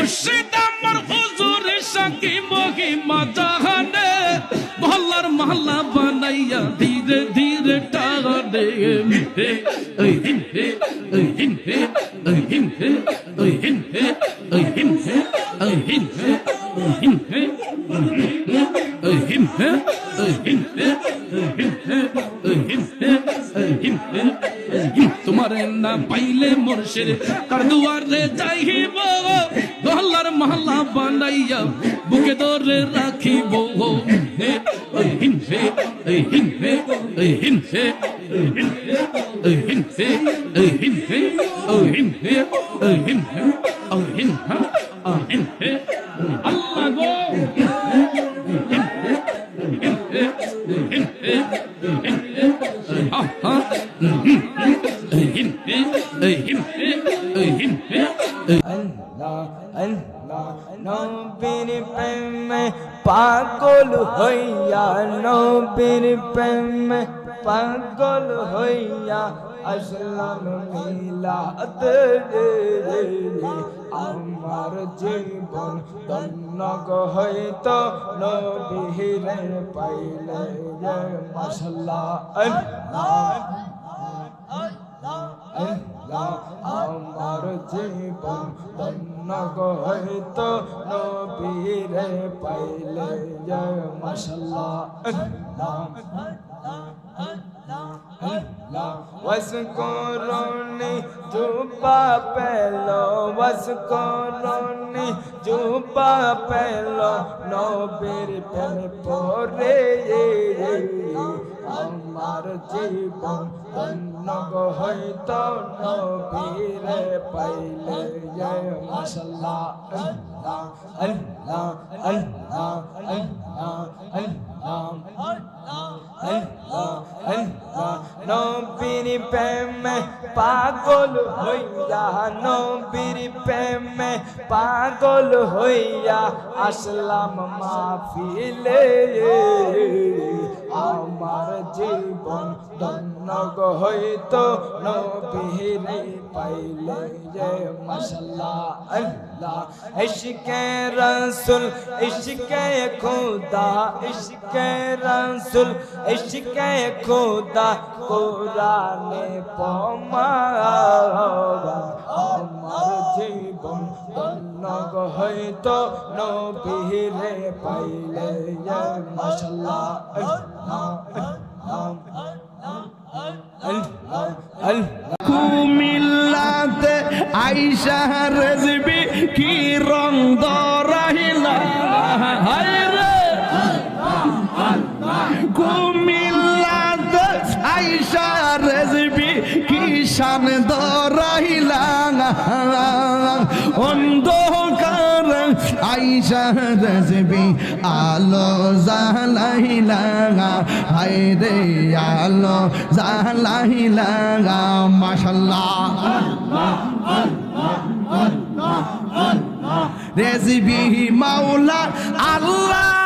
মুর্শিদ আমার হুজুর সাকি মহিমা জাহানে মহল্লার মহল্লা বানাইয়া ধীরে ধীরে টানে ওই হিন হে ওই হিন হে ওই হিন হে ওই হিন হে ওই হিন হে ওই হিন হে ওই হিন হে ওই হিন হে ওই হিন হে ওই হিন হে ওই হিন হে ওই হিন হে তোমারে না পাইলে মুর্শিদ কার দুয়ারে যাইব মহল্লার মহল্লা বানাইয়া বুকে ধরে রাখিব ওই হিন হে ওই হিন হে ওই হিন হে ওই হিন হে ওই হিন হে ওই হিন হে ওই হিন হে ওই হিন হে ওই হিন হে আল্লাহ গো নবীর প্রেমে পাগল হইয়া নবীর প্রেমে পাগল হইয়া আসলাম মিলাদ আমার জীবন ধন্য হইতো নবীরে পাইলে মাশাআল্লাহ আমার জীবন ধন্য হইতো নবীরে পাইলে মাশাআল্লাহ वस्कोरोनी जुबा पेलो वस्कोरोनी जुबा पेलो नबीर प्रेम परे আমার জীবন ধন্য হইতো নবীরে পাইলে মাশাআল্লাহ আল্লাহ আল্লাহ আল্লাহ আল্লাহ নবীর প্রেমে পাগল হইয়া নবীর প্রেমে পাগল হইয়া আসলাম মাহফিলে আমার জীবন ধন্য হইতো নবীরে পাইলে মাশাআল্লাহ আল্লাহ ইশকে রাসূল ইশকে খোদা ইশকে রাসূল ইশকে খোদা কোরআনে পড়া আমার জীবন ধন্য হইতো নবীরে পাইলে মাশাআল্লাহ কুমিল্লাতে আইসা রেজবি কি রং দরাইলা হায়রে কুমিল্লাতে আইসা রেজবি কি শান দরাইলা অন্ধকার আইসা রেজবি আলো জালাইলা হায়রে আলো জালাইলা মাশাআল্লাহ রেজবি মাওলা আল্লাহ